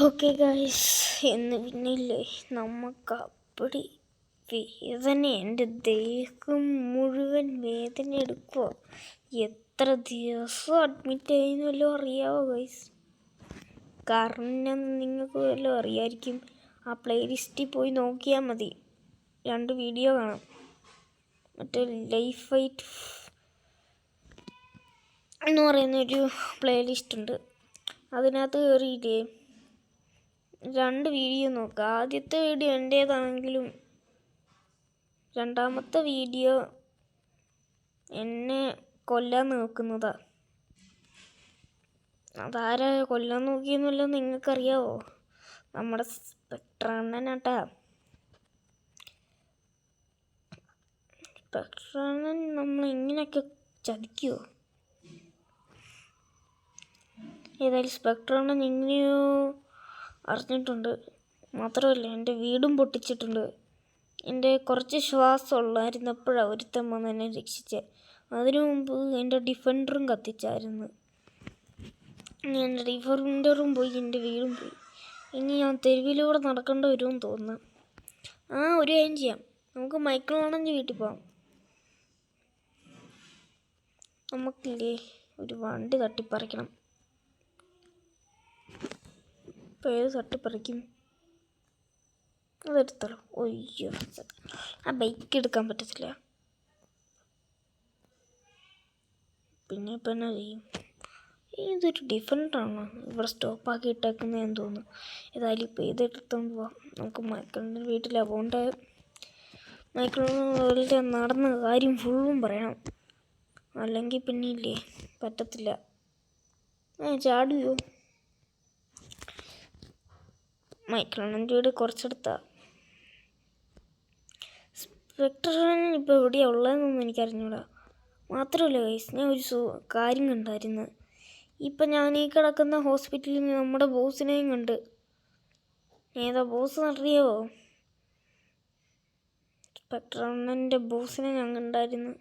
Okay guys, എന്ന് പിന്നില്ലേ നമുക്ക് അപ്പടി വേദന, എൻ്റെ ദേഹം മുഴുവൻ വേദന എടുക്കുക. എത്ര ദിവസം അഡ്മിറ്റ് ആയെന്ന് വല്ലതും അറിയാവോ ഗൈസ്? കാരണം നിങ്ങൾക്ക് വല്ലതും അറിയാമായിരിക്കും. ആ പ്ലേലിസ്റ്റിൽ പോയി നോക്കിയാൽ മതി, 2 വീഡിയോ കാണാം. മറ്റേ ലൈഫ് ഫൈറ്റ് എന്ന് പറയുന്നൊരു പ്ലേലിസ്റ്റ് ഉണ്ട്. അതിനകത്ത് കയറിയില്ലേ 2 വീഡിയോ നോക്കുക. ആദ്യത്തെ വീഡിയോ എൻ്റേതാണെങ്കിലും രണ്ടാമത്തെ വീഡിയോ എന്നെ കൊല്ലാൻ നോക്കുന്നതാ. അതാരാ കൊല്ലാൻ നോക്കിയെന്നല്ലോ നിങ്ങൾക്കറിയാവോ? നമ്മുടെ സ്പെക്ട്രണ്ണനാട്ടാ. സ്പെക്ട്രണ്ണൻ നമ്മളിങ്ങനെയൊക്കെ ചതിക്കുമോ? ഏതായാലും സ്പെക്ട്രണ്ണൻ എങ്ങനെയോ അറിഞ്ഞിട്ടുണ്ട്. മാത്രമല്ല എൻ്റെ വീടും പൊട്ടിച്ചിട്ടുണ്ട്. എൻ്റെ കുറച്ച് ശ്വാസം ഉള്ളായിരുന്നപ്പോഴാണ് ഒരുത്തൻ വന്ന് എന്നെ രക്ഷിച്ചത്. അതിനു മുമ്പ് എൻ്റെ ഡിഫൻഡറും കത്തിച്ചായിരുന്നു. ഇനി എൻ്റെ ഡിഫൻഡറും പോയി, എൻ്റെ വീടും പോയി. ഇനി ഞാൻ തെരുവിലൂടെ നടക്കേണ്ടി വരുമെന്ന് തോന്നുന്നു. ഒരു കാര്യം ചെയ്യാം, നമുക്ക് മൈക്കിളാണെൻ്റെ വീട്ടിൽ പോകാം. നമുക്കില്ലേ ഒരു വണ്ടി തട്ടിപ്പറിക്കണം. ഇപ്പോൾ ഏത് തട്ടിപ്പറിക്കും? അതെടുത്തല്ലോ. ഒയ്യോ, ആ ബൈക്ക് എടുക്കാൻ പറ്റത്തില്ല. പിന്നെ ഇപ്പം എന്നാ ചെയ്യും? ഇതൊരു ഡിഫറൻ്റാണ് ഇവിടെ സ്റ്റോപ്പാക്കി ഇട്ടേക്കുന്നതെന്ന് തോന്നുന്നു. ഏതായാലും ഇപ്പോൾ ഇതെടുത്തോണ്ട് പോവാം. നമുക്ക് മൈക്കിളിൻ്റെ വീട്ടിലാണ് പോകേണ്ടത്. മൈക്കിളിൻ്റെ നടന്ന കാര്യം ഫുള്ളും പറയണം, അല്ലെങ്കിൽ പിന്നെ ഇല്ലേ പറ്റത്തില്ല. ചാടുകയോ? മൈക്കിളിൻ്റെ വീട് കുറച്ചെടുത്താണ്. സ്പെക്ട്രൻ ഇപ്പോൾ എവിടെയാണ് ഉള്ളതെന്നൊന്നും എനിക്കറിഞ്ഞൂടാ. മാത്രമല്ല ഗൈസ്, ഞാൻ ഒരു കാര്യം കണ്ടായിരുന്നു. ഇപ്പം ഞാൻ ഈ കിടക്കുന്ന ഹോസ്പിറ്റലിൽ നമ്മുടെ ബോസിനെയും കണ്ട്. ഏതാ ബോസ് അറിയാവോ? സ്പെക്ട്രണ്ണൻ്റെ ബോസിനെ ഞാൻ കണ്ടായിരുന്നു.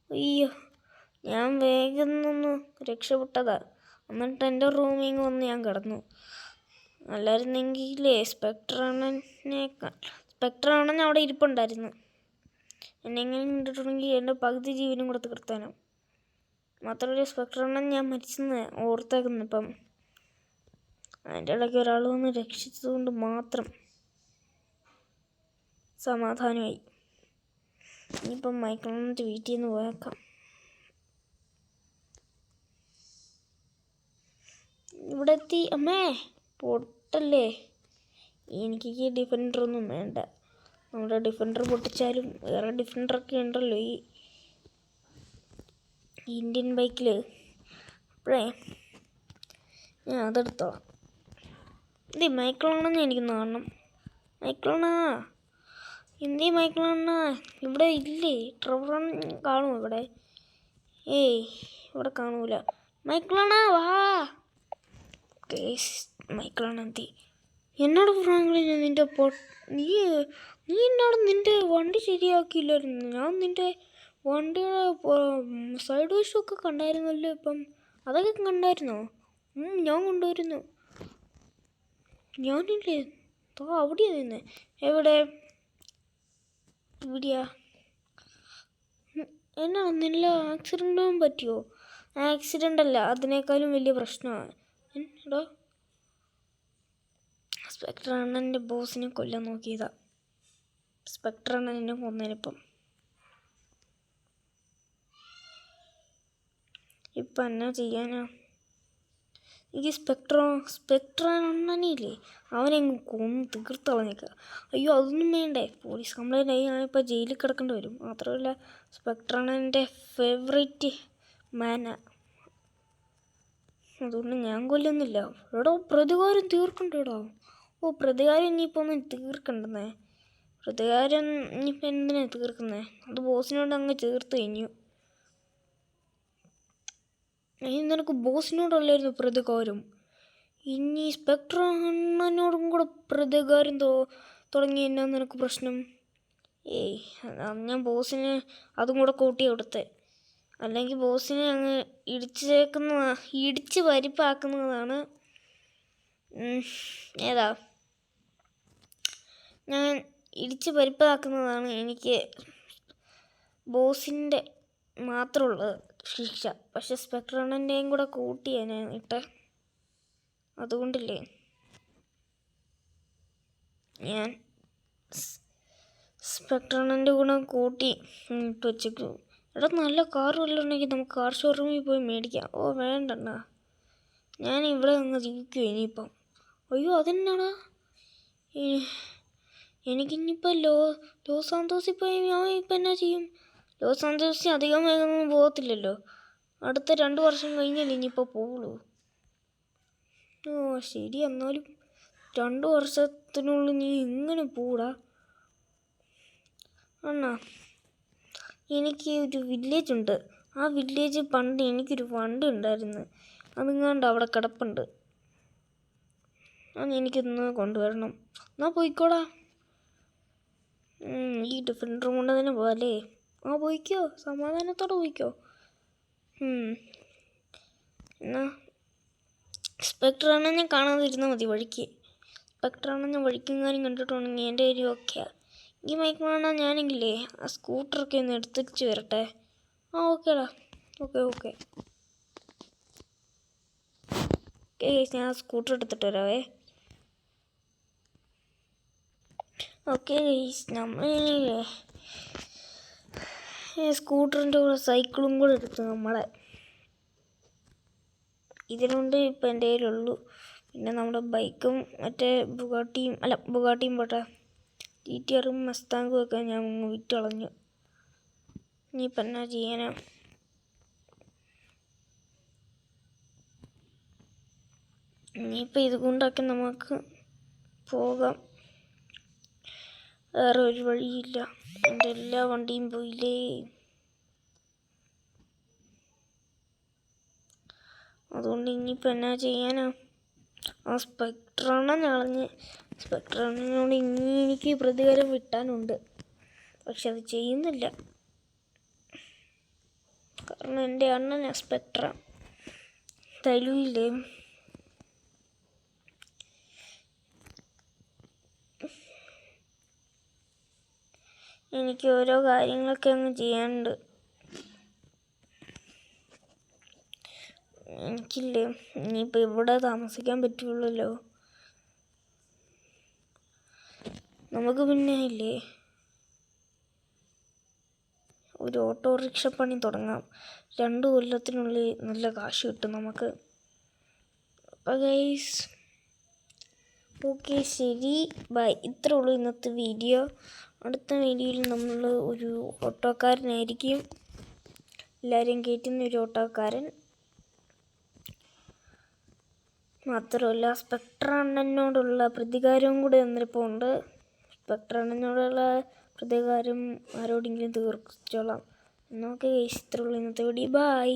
അയ്യോ, ഞാൻ വേഗം ഒന്ന് രക്ഷപ്പെട്ടതാ. എന്നിട്ട് എൻ്റെ റൂമിൽ വന്ന് ഞാൻ കിടന്നു. അല്ലായിരുന്നെങ്കിലേ സ്പെക്ട്രണ്ണൻ അവിടെ ഇരിപ്പുണ്ടായിരുന്നു. എന്നെ എങ്ങനെ കണ്ടിട്ടുണ്ടെങ്കിൽ എൻ്റെ പകുതി ജീവനും കൂടെ തീർത്താനും. മാത്രമല്ല സ്പെക്ട്രണ്ണൻ ഞാൻ മരിച്ചെന്ന് ഓർത്തേക്കുന്നു. ഇപ്പം അതിൻ്റെ ഇടയ്ക്ക് ഒരാൾ വന്ന് രക്ഷിച്ചതുകൊണ്ട് മാത്രം സമാധാനമായി. ഇനിയിപ്പം മൈക്കിളിൻ്റെ വീട്ടിൽ നിന്ന് പോയേക്കാം. ഇവിടെ എത്തി. അമ്മേ പൊട്ടല്ലേ, എനിക്ക് ഈ ഡിഫൻഡറൊന്നും വേണ്ട. നമ്മുടെ ഡിഫൻഡർ പൊട്ടിച്ചാലും വേറെ ഡിഫൻഡറൊക്കെ ഉണ്ടല്ലോ ഈ ഇന്ത്യൻ ബൈക്കിൽ. അപ്പോഴേ ഞാൻ അതെടുത്തോളാം. ഇത് മൈക്കിളാണെന്ന് എനിക്കൊന്ന് കാണണം. മൈക്കിളാ, എന്തേ മൈക്കിളാ? ഇവിടെ ഇല്ലേ? ട്രെവറൻ കാണുമോ ഇവിടെ? ഇവിടെ കാണൂല. മൈക്കിളാ വാ. മൈക്കിളാണെന്തി എന്നോട് പറഞ്ഞില്ല നിൻ്റെ നീ എന്നോട് നിൻ്റെ വണ്ടി ശരിയാക്കിയില്ലായിരുന്നു. ഞാൻ നിൻ്റെ വണ്ടിയുടെ സൈഡ് വശമൊക്കെ കണ്ടായിരുന്നല്ലോ. ഇപ്പം അതൊക്കെ കണ്ടായിരുന്നോ? ഞാൻ കൊണ്ടുവരുന്നു. ഞാനില്ലേ അവിടെയാണ് നിന്നെ. എവിടെ? ഇവിടെയാ? എന്നാ നല്ല ആക്സിഡൻറ്റും പറ്റിയോ? ആക്സിഡൻ്റ് അല്ല, അതിനേക്കാളും വലിയ പ്രശ്നമാണ്. എടാ, സ്പെക്ട്രണ്ണൻ്റെ ബോസിനെ കൊല്ലാൻ നോക്കിയതാ. സ്പെക്ട്രണ്ണനെ കൊന്നേനിപ്പം. ഇപ്പം എന്നാ ചെയ്യാനാ? എനിക്ക് സ്പെക്ട്രണ്ണനില്ലേ അവനെങ്ങ് കൊന്ന് തീർത്തളഞ്ഞേക്കുക. അയ്യോ, അതൊന്നും വേണ്ടേ. പോലീസ് കംപ്ലൈൻറ്റ് ആയി ഞാനിപ്പോൾ ജയിലിൽ കിടക്കേണ്ടി വരും. മാത്രമല്ല സ്പെക്ട്രണ്ണൻ്റെ ഫേവറേറ്റ് മാനാ. അതുകൊണ്ട് ഞാൻ കൊല്ലുന്നില്ല. എടോ, പ്രതികാരം തീർക്കണ്ടേടോ. പ്രതികാരം ഇനിയിപ്പോൾ ഒന്നും തീർക്കണ്ടെന്നേ. പ്രതികാരം ഇനിയിപ്പോൾ എന്തിനാണ് തീർക്കുന്നത്? അത് ബോസിനോട് അങ്ങ് തീർത്ത് കഴിഞ്ഞു. നിനക്ക് ബോസിനോടല്ലായിരുന്നു പ്രതികാരം, ഇനി സ്പെക്ട്രണ്ണനോടും കൂടെ പ്രതികാരം തുടങ്ങി. എന്നാ നിനക്ക് പ്രശ്നം? ഞാൻ ബോസിന് അതും കൂടെ കൂട്ടി കൊടുത്തേ. അല്ലെങ്കിൽ ബോസിനെ അങ്ങ് ഇടിച്ച് പരിപ്പാക്കുന്നതാണ് ഏതാ ഞാൻ ഇടിച്ച് പരിപ്പാക്കുന്നതാണ് എനിക്ക് ബോസിൻ്റെ മാത്രമുള്ള ശിക്ഷ. പക്ഷെ സ്പെക്ട്രണിൻ്റെയും കൂടെ കൂട്ടിയാണ് ഞാൻ ഇട്ട. അതുകൊണ്ടില്ലേ ഞാൻ സ്പെക്ട്രണിൻ്റെ കൂടെ കൂട്ടി ഇട്ട് വെച്ചേക്കും. എടാ നല്ല കാർ വല്ലതും ഉണ്ടെങ്കിൽ നമുക്ക് കാർ ഷോറൂമിൽ പോയി മേടിക്കാം. ഓ വേണ്ടണ്ണ, ഞാൻ ഇവിടെ നിന്ന് ജീവിക്കും ഇനിയിപ്പം. അയ്യോ അതെന്നാടാ, എനിക്കിനിയിപ്പോൾ ലോസ് സാന്തോസിൽ പോയി ഞാൻ ഇപ്പം എന്നാ ചെയ്യും? ലോസ് സാന്തോസിൽ അധികം വേഗമൊന്നും പോകത്തില്ലല്ലോ. അടുത്ത 2 വർഷം കഴിഞ്ഞല്ലേ ഇനിയിപ്പോൾ പോവുള്ളൂ. ഓ ശരി, എന്നാലും 2 വർഷത്തിനുള്ളിൽ നീ എങ്ങനെ പോടാ അണ്ണാ? എനിക്ക് ഒരു വില്ലേജ് ഉണ്ട്. ആ വില്ലേജ് പണ്ട് എനിക്കൊരു വണ്ടി ഉണ്ടായിരുന്നു. അതിങ്ങാണ്ട് അവിടെ കിടപ്പുണ്ട്. എനിക്കൊന്ന് കൊണ്ടുവരണം. എന്നാ പോയിക്കോടാ. ഈ ഡിഫൻഡർ കൊണ്ട് തന്നെ പോകാല്ലേ? ആ പോയിക്കോ, സമാധാനത്തോടെ പോയിക്കോ. എന്നാ സ്പെക്ട്രാണെ ഞാൻ കാണാതിരുന്നാൽ മതി വഴിക്ക്. സ്പെക്ട്രാണെ ഞാൻ വഴിക്കെങ്ങാനും കണ്ടിട്ടുണ്ടെങ്കിൽ എൻ്റെ കാര്യം ഓക്കെയാണ്. ഈ മൈക്ക് വേണം ഞാനെങ്കിലേ ആ സ്കൂട്ടറൊക്കെ ഒന്ന് എടുത്തിച്ച് വരട്ടെ. ആ ഓക്കേടാ, ഓക്കെ ഞാൻ ആ സ്കൂട്ടർ എടുത്തിട്ട് വരാവേ. ഓക്കെ നമ്മളില്ലേ സ്കൂട്ടറിൻ്റെ കൂടെ സൈക്കിളും കൂടെ എടുത്തു നമ്മളെ. ഇതിനുണ്ട് ഇപ്പം എൻ്റെ കയ്യിലുള്ളൂ. പിന്നെ നമ്മുടെ ബൈക്കും മറ്റേ ബുഗാട്ടിയും പോട്ടെ, GTR മസ്താങ്കും ഒക്കെ ഞാൻ വിറ്റ് കളഞ്ഞു. ഇനിയിപ്പം എന്നാ ചെയ്യാനാ? ഇനിയിപ്പോൾ ഇതുകൊണ്ടൊക്കെ നമുക്ക് പോകാം. വേറെ ഒരു വഴിയില്ല. എൻ്റെ എല്ലാ വണ്ടിയും പോയില്ലേ. അതുകൊണ്ട് ഇനിയിപ്പോൾ എന്നാ ചെയ്യാനാ? ആ സ്പെക്ട്രണിനോട് ഇനി എനിക്ക് പ്രതികാരം വിട്ടാനുണ്ട്. പക്ഷെ അത് ചെയ്യുന്നില്ല. കാരണം എൻ്റെ അണ്ണനാ സ്പെക്ട്ര. തലൂയില്ലേ? എനിക്ക് ഓരോ കാര്യങ്ങളൊക്കെ അങ്ങ് ചെയ്യാനുണ്ട്. എനിക്കില്ലേ ഇനിയിപ്പോൾ ഇവിടെ താമസിക്കാൻ പറ്റുള്ളല്ലോ. നമുക്ക് പിന്നെ ഇല്ലേ ഒരു ഓട്ടോറിക്ഷ പണി തുടങ്ങാം. 2 കൊല്ലത്തിനുള്ളിൽ നല്ല കാശ് കിട്ടും നമുക്ക്. അപ്പോൾ ഗൈസ് ഓക്കെ ശരി, ബൈ. ഇത്രേ ഉള്ളൂ ഇന്നത്തെ വീഡിയോ. അടുത്ത വീഡിയോയിൽ നമ്മൾ ഒരു ഓട്ടോക്കാരനായിരിക്കും. എല്ലാവരെയും കയറ്റുന്ന ഒരു ഓട്ടോക്കാരൻ. മാത്രമല്ല സ്പെക്ട്രണ്ണനോടുള്ള പ്രതികാരവും കൂടെ വന്നിപ്പോൾ ഉണ്ട്. സ്പെക്ട്രണ്ണനോടുള്ള പ്രതികാരം ആരോടെങ്കിലും തീർച്ചോളാം. എന്നൊക്കെ ഇത്രേ ഉള്ളൂ ഇന്നത്തെ വീഡിയോ. ബൈ.